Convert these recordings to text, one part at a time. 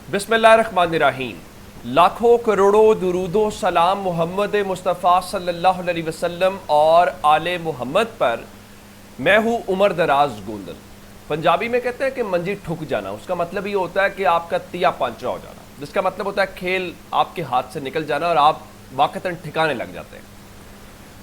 बिस्मिल्लाहिर्रहमानिर्रहीम। लाखों करोड़ों दुरूदो सलाम मोहम्मद मुस्तफ़ा सल्लल्लाहु अलैहि वसल्लम और आले मोहम्मद पर। मैं हूँ उमर दराज गोंदल। पंजाबी में कहते हैं कि मंजी ठुक जाना, उसका मतलब ये होता है कि आपका तिया पांचरा हो जाना, जिसका मतलब होता है खेल आपके हाथ से निकल जाना और आप वाक़तन ठिकाने लग जाते हैं।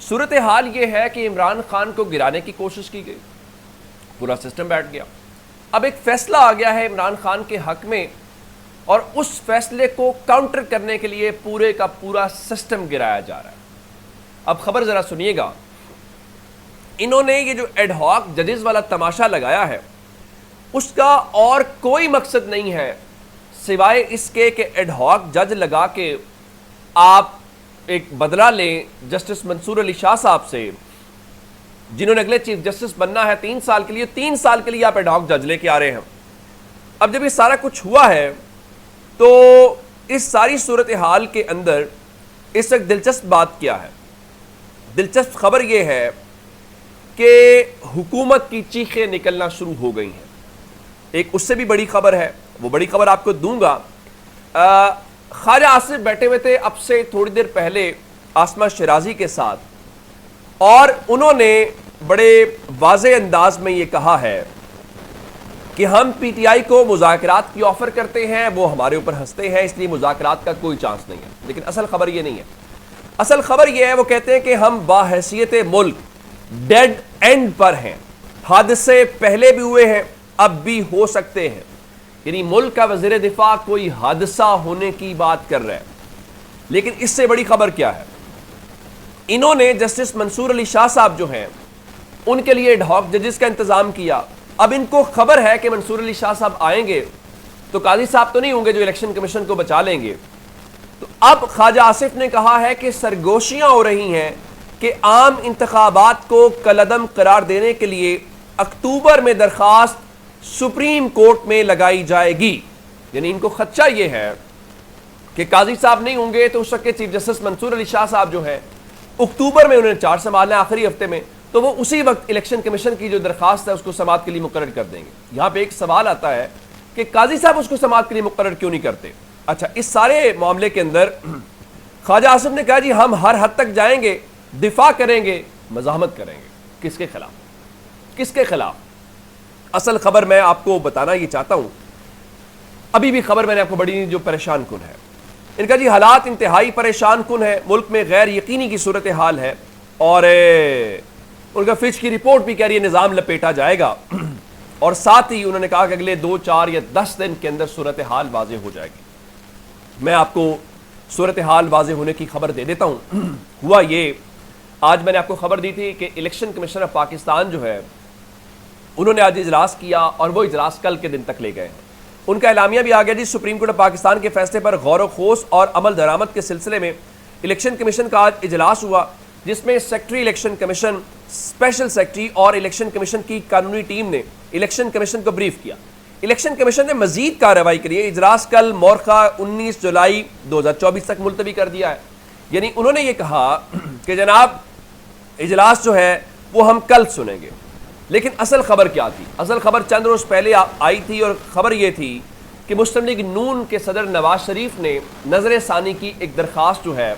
सूरत हाल ये है कि इमरान खान को गिराने की कोशिश की गई, पूरा सिस्टम बैठ गया। अब एक फैसला आ गया है इमरान खान के हक में और उस फैसले को काउंटर करने के लिए पूरे का पूरा सिस्टम गिराया जा रहा है। अब खबर जरा सुनिएगा। इन्होंने ये जो एडहॉक जजेस वाला तमाशा लगाया है, उसका और कोई मकसद नहीं है सिवाय इसके कि एडहॉक जज लगा के आप एक बदला लें जस्टिस मंसूर अली शाह साहब से, जिन्होंने अगले चीफ जस्टिस बनना है 3 साल के लिए। 3 साल के लिए आप एडहॉक जज लेके आ रहे हैं। अब जब ये सारा कुछ हुआ है तो इस सारी सूरत हाल के अंदर इस वक्त दिलचस्प बात क्या है? दिलचस्प खबर यह है कि हुकूमत की चीखें निकलना शुरू हो गई हैं। एक उससे भी बड़ी खबर है, वो बड़ी खबर आपको दूंगा। ख्वाजा आसिफ बैठे हुए थे अब से थोड़ी देर पहले आसमा शिराजी के साथ, और उन्होंने बड़े वाज़े अंदाज में ये कहा है कि हम पीटीआई को मुज़ाकरात की ऑफर करते हैं, वो हमारे ऊपर हंसते हैं, इसलिए मुज़ाकरात का कोई चांस नहीं है। लेकिन असल खबर ये नहीं है। असल खबर ये है, वो कहते हैं कि हम बाहैसियत मुल्क डेड एंड पर हैं। हादसे पहले भी हुए हैं, अब भी हो सकते हैं। यानी मुल्क का वज़ीर दिफा कोई हादसा होने की बात कर रहा है। लेकिन इससे बड़ी खबर क्या है? इन्होंने जस्टिस मंसूर अली शाह साहब जो हैं, उनके लिए एडहॉक जजेस का इंतजाम किया। अब इनको खबर है कि मंसूर अली शाह साहब आएंगे तो काजी साहब तो नहीं होंगे जो इलेक्शन कमीशन को बचा लेंगे। तो अब ख्वाजा आसिफ ने कहा है कि सरगोशियां हो रही हैं कि आम इंतखाबात को कलअदम करार देने के लिए अक्टूबर में दरखास्त सुप्रीम कोर्ट में लगाई जाएगी। यानी इनको खदशा यह है कि काजी साहब नहीं होंगे तो उस वक्त के चीफ जस्टिस मंसूर अली शाह साहब जो है, अक्टूबर में उन्हें चार्ज संभालना है, आखिरी हफ्ते में, तो वो उसी वक्त इलेक्शन कमीशन की जो दरखास्त है उसको समाअत के लिए मुकर्रर कर देंगे। यहां पे एक सवाल आता है कि काजी साहब उसको समाअत के लिए मुकर्रर क्यों नहीं करते? अच्छा, इस सारे मामले के अंदर ख्वाजा आसिफ ने कहा जी हम हर हद तक जाएंगे, दिफा करेंगे, मज़ाहमत करेंगे। किसके खिलाफ? किसके खिलाफ? असल खबर मैं आपको बताना ये चाहता हूं। अभी भी खबर मैंने आपको बड़ी जो परेशान कुन है। इनका जी हालात इंतहाई परेशान कुन है, मुल्क में गैर यकीनी की सूरत हाल है, और उनका फिच की रिपोर्ट भी कह रही है निज़ाम लपेटा जाएगा। और साथ ही उन्होंने कहा कि अगले 2, 4 या 10 दिन के अंदर सूरत हाल वाज़े हो जाएगी। मैं आपको सूरत हाल वाज़े होने की खबर दे देता हूँ। हुआ ये, आज मैंने आपको खबर दी थी कि इलेक्शन कमीशन ऑफ पाकिस्तान जो है, उन्होंने आज इजलास किया और वो इजलास कल के दिन तक ले गए। उनका एलामिया भी आ गया जी, सुप्रीम कोर्ट ऑफ पाकिस्तान के फैसले पर गौर व खोस और अमल दरामद के सिलसिले में इलेक्शन कमीशन का आज इजलास हुआ, जिसमें secretary election commission, special secretary और इलेक्शन कमीशन की कानूनी टीम ने इलेक्शन कमीशन को ब्रीफ किया। इलेक्शन कमीशन ने मजीद कार्रवाई के लिए इजलास कल मौरखा 19 जुलाई 2024 तक मुलतवी कर दिया है। यानी उन्होंने ये कहा कि जनाब इजलास जो है वो हम कल सुनेंगे। लेकिन असल खबर क्या थी? असल खबर चंद रोज पहले आई थी, और खबर यह थी कि मुस्लिम लीग नून के सदर नवाज शरीफ ने नजर सानी की एक दरखास्त जो है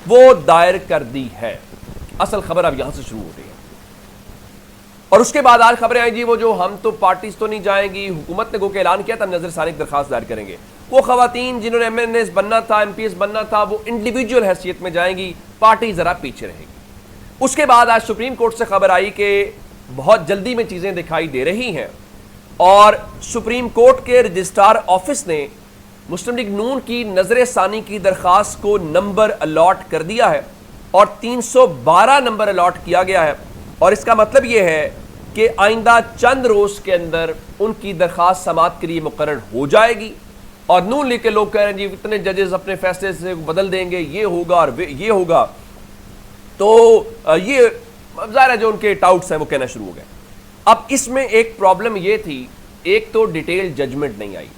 वो दायर कर दी है। असल खबर अब यहां से शुरू हो रही है। और उसके बाद आज खबरें आई जी, वो जो हम तो पार्टीज तो नहीं जाएंगी, हुकूमत ने गो के ऐलान किया था नजर सानी की दरखास्त दायर करेंगे। वो खवातीन जिन्होंने MNS बनना था, MPS बनना था, वो इंडिविजुअल हैसियत में जाएंगी, पार्टी जरा पीछे रहेगी। उसके बाद आज सुप्रीम कोर्ट से खबर आई कि बहुत जल्दी में चीजें दिखाई दे रही हैं, और सुप्रीम कोर्ट के रजिस्ट्रार ऑफिस ने मुस्लिम लीग नून की नजर सानी की दरखास्त को नंबर अलॉट कर दिया है, और 312 नंबर अलॉट किया गया है। और इसका मतलब यह है कि आइंदा चंद रोज के अंदर उनकी दरखास्त समाअत के लिए मुकर्रर हो जाएगी। और नून लीग के लोग कह रहे हैं जी इतने जजेस अपने फैसले से बदल देंगे, ये होगा और ये होगा। तो ये ज़ाहिर है जो उनके टाउट्स हैं वो कहना शुरू हो गए। अब इसमें एक प्रॉब्लम ये थी, एक तो डिटेल जजमेंट नहीं आई।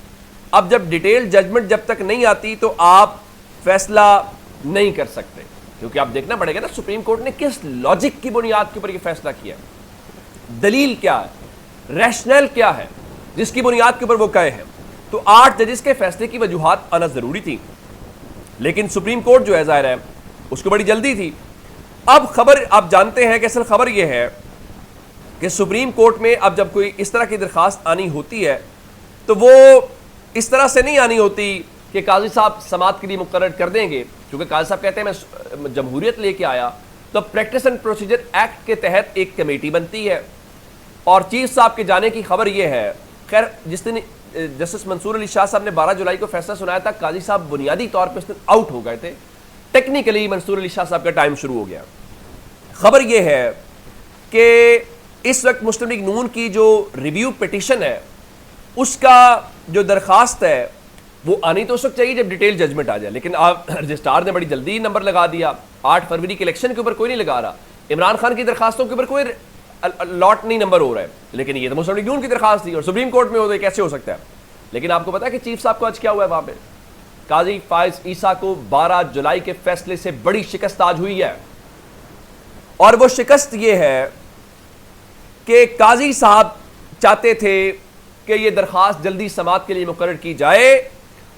अब जब डिटेल जजमेंट जब तक नहीं आती तो आप फैसला नहीं कर सकते, क्योंकि आप देखना पड़ेगा ना सुप्रीम कोर्ट ने किस लॉजिक की बुनियाद के ऊपर ये फैसला किया है, दलील क्या है, रैशनल क्या है जिसकी बुनियाद के ऊपर वो कहे हैं। تو 8 ججز کے فیصلے کی وجوہات آنا ضروری تھی، لیکن سپریم کورٹ جو ہے ظاہر ہے اس کو بڑی جلدی تھی۔ اب خبر آپ جانتے ہیں کہ اصل خبر یہ ہے کہ سپریم کورٹ میں اب جب کوئی اس طرح کی درخواست آنی ہوتی ہے تو وہ اس طرح سے نہیں آنی ہوتی کہ قاضی صاحب سماعت کے لیے مقرر کر دیں گے، کیونکہ قاضی صاحب کہتے ہیں میں جمہوریت لے کے آیا، تو پریکٹس اینڈ پروسیجر ایکٹ کے تحت ایک کمیٹی بنتی ہے، اور چیف صاحب کے جانے کی خبر یہ ہے۔ خیر جس دن جسٹس منصور علی شاہ صاحب نے 12 جولائی کو فیصلہ سنایا تھا، قاضی صاحب بنیادی طور پہ اس دن آؤٹ ہو گئے تھے، ٹیکنیکلی منصور علی شاہ صاحب کا ٹائم شروع ہو گیا۔ خبر یہ ہے کہ اس وقت مسلم لیگ نون کی جو ریویو پیٹیشن ہے اس کا جو درخواست ہے وہ آنی تو اس وقت چاہیے جب ڈیٹیل ججمنٹ آ جائے، لیکن آپ رجسٹرار نے بڑی جلدی نمبر لگا دیا۔ 8 فروری کے الیکشن کے اوپر کوئی نہیں لگا رہا، عمران خان کی درخواستوں کے اوپر کوئی لاٹ نہیں نمبر ہو رہا ہے، لیکن یہ تو مسلم لیگ نون کی درخواست تھی اور سپریم کورٹ میں ہو گئی، کیسے ہو سکتا ہے؟ لیکن آپ کو پتا ہے کہ چیف صاحب کو آج کیا ہوا ہے وہاں پہ؟ قاضی فائز عیسیٰ کو 12 جولائی کے فیصلے سے بڑی شکست آج ہوئی ہے، اور وہ شکست یہ ہے کہ قاضی صاحب چاہتے تھے کہ یہ درخواست جلدی سماعت کے لیے مقرر کی جائے،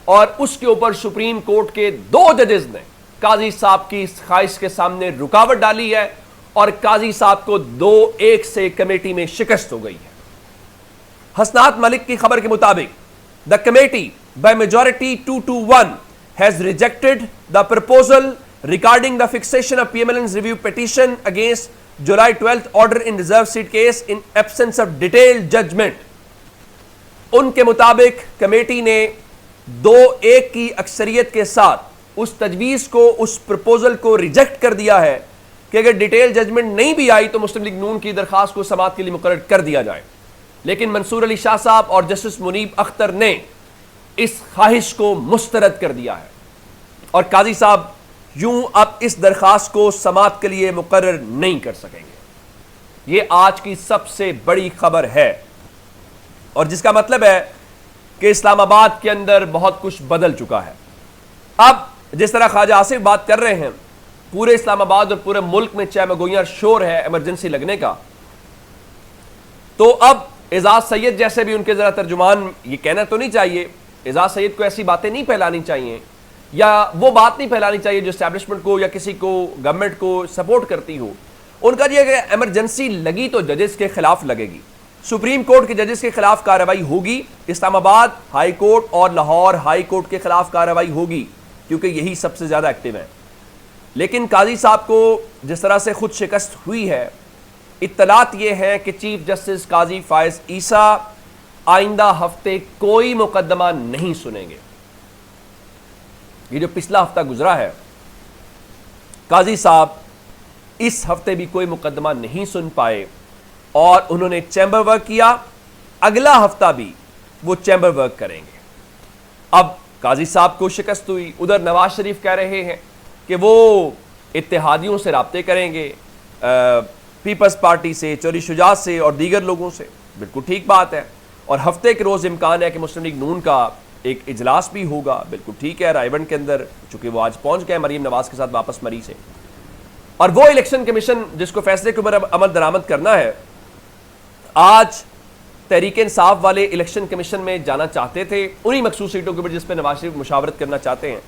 اور اس کے اوپر سپریم کورٹ کے 2 ججز نے قاضی صاحب کی اس خواہش کے سامنے رکاوٹ ڈالی ہے، اور قاضی صاحب کو 2-1 سے کمیٹی میں شکست ہو گئی ہے۔ حسنات ملک کی خبر کے مطابق the committee by majority 2-1 has rejected the proposal regarding the fixation of PMLN's review petition against July 12th order in reserve seat case in absence of detailed judgment۔ ان کے مطابق کمیٹی نے 2-1 کی اکثریت کے ساتھ اس تجویز کو، اس پروپوزل کو ریجیکٹ کر دیا ہے کہ اگر ڈیٹیل ججمنٹ نہیں بھی آئی تو مسلم لیگ نون کی درخواست کو سماعت کے لیے مقرر کر دیا جائے، لیکن منصور علی شاہ صاحب اور جسٹس منیب اختر نے اس خواہش کو مسترد کر دیا ہے، اور قاضی صاحب یوں اب اس درخواست کو سماعت کے لیے مقرر نہیں کر سکیں گے۔ یہ آج کی سب سے بڑی خبر ہے، اور جس کا مطلب ہے کہ اسلام آباد کے اندر بہت کچھ بدل چکا ہے۔ اب جس طرح خواجہ آصف بات کر رہے ہیں، پورے اسلام آباد اور پورے ملک میں چہ مگویاں شور ہے ایمرجنسی لگنے کا، تو اب اعزاز سید جیسے بھی ان کے ذرا ترجمان یہ کہنا تو نہیں چاہیے، اعزاز سید کو ایسی باتیں نہیں پھیلانی چاہیے، یا وہ بات نہیں پھیلانی چاہیے جو اسٹیبلشمنٹ کو یا کسی کو گورنمنٹ کو سپورٹ کرتی ہو۔ ان کا یہ کہ ایمرجنسی لگی تو ججز کے خلاف لگے گی، سپریم کورٹ کے ججز کے خلاف کارروائی ہوگی، اسلام آباد ہائی کورٹ اور لاہور ہائی کورٹ کے خلاف کارروائی ہوگی، کیونکہ یہی سب سے زیادہ ایکٹیو ہیں۔ لیکن قاضی صاحب کو جس طرح سے خود شکست ہوئی ہے، اطلاعات یہ ہے کہ چیف جسٹس قاضی فائز عیسیٰ آئندہ ہفتے کوئی مقدمہ نہیں سنیں گے۔ یہ جو پچھلا ہفتہ گزرا ہے، قاضی صاحب اس ہفتے بھی کوئی مقدمہ نہیں سن پائے، اور انہوں نے چیمبر ورک کیا، اگلا ہفتہ بھی وہ چیمبر ورک کریں گے۔ اب قاضی صاحب کو شکست ہوئی، ادھر نواز شریف کہہ رہے ہیں کہ وہ اتحادیوں سے رابطے کریں گے، پیپلز پارٹی سے، چوری شجاعت سے اور دیگر لوگوں سے۔ بالکل ٹھیک بات ہے، اور ہفتے کے روز امکان ہے کہ مسلم لیگ نون کا ایک اجلاس بھی ہوگا، بالکل ٹھیک ہے، رائے بند کے اندر، چونکہ وہ آج پہنچ گئے مریم نواز کے ساتھ واپس مری سے۔ اور وہ الیکشن کمیشن جس کو فیصلے کے اوپر عمل درآمد کرنا ہے، آج تحریک انصاف والے الیکشن کمیشن میں جانا چاہتے تھے، انہی مخصوص سیٹوں کے اوپر جس پہ نواز شریف مشاورت کرنا چاہتے ہیں،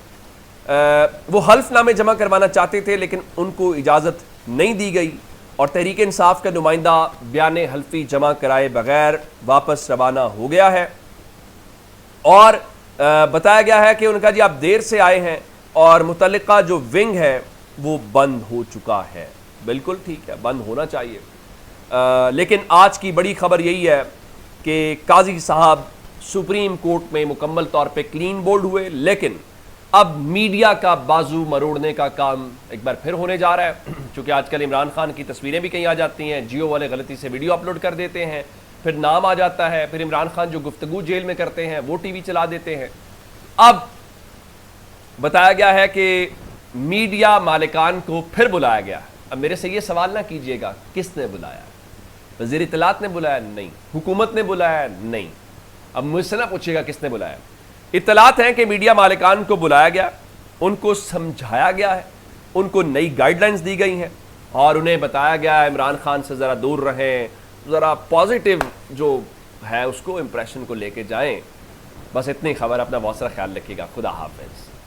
وہ حلف نامے جمع کروانا چاہتے تھے، لیکن ان کو اجازت نہیں دی گئی، اور تحریک انصاف کا نمائندہ بیان حلفی جمع کرائے بغیر واپس روانہ ہو گیا ہے، اور بتایا گیا ہے کہ ان کا جی آپ دیر سے آئے ہیں، اور متعلقہ جو ونگ ہے وہ بند ہو چکا ہے۔ بالکل ٹھیک ہے، بند ہونا چاہیے، لیکن آج کی بڑی خبر یہی ہے کہ قاضی صاحب سپریم کورٹ میں مکمل طور پہ کلین بولڈ ہوئے، لیکن اب میڈیا کا بازو مروڑنے کا کام ایک بار پھر ہونے جا رہا ہے، چونکہ آج کل عمران خان کی تصویریں بھی کہیں آ جاتی ہیں، جیو والے غلطی سے ویڈیو اپلوڈ کر دیتے ہیں، پھر نام آ جاتا ہے، پھر عمران خان جو گفتگو جیل میں کرتے ہیں وہ ٹی وی چلا دیتے ہیں۔ اب بتایا گیا ہے کہ میڈیا مالکان کو پھر بلایا گیا۔ اب میرے سے یہ سوال نہ کیجئے گا کس نے بلایا، وزیر اطلاعات نے بلایا؟ نہیں۔ حکومت نے بلایا؟ نہیں۔ اب مجھ سے نہ پوچھے گا کس نے بلایا۔ اطلاعات ہیں کہ میڈیا مالکان کو بلایا گیا، ان کو سمجھایا گیا ہے، ان کو نئی گائیڈ لائنز دی گئی ہیں، اور انہیں بتایا گیا ہے عمران خان سے ذرا دور رہیں، ذرا پازیٹیو جو ہے اس کو امپریشن کو لے کے جائیں۔ بس اتنی خبر، اپنا بہت سارا خیال رکھیے گا، خدا حافظ.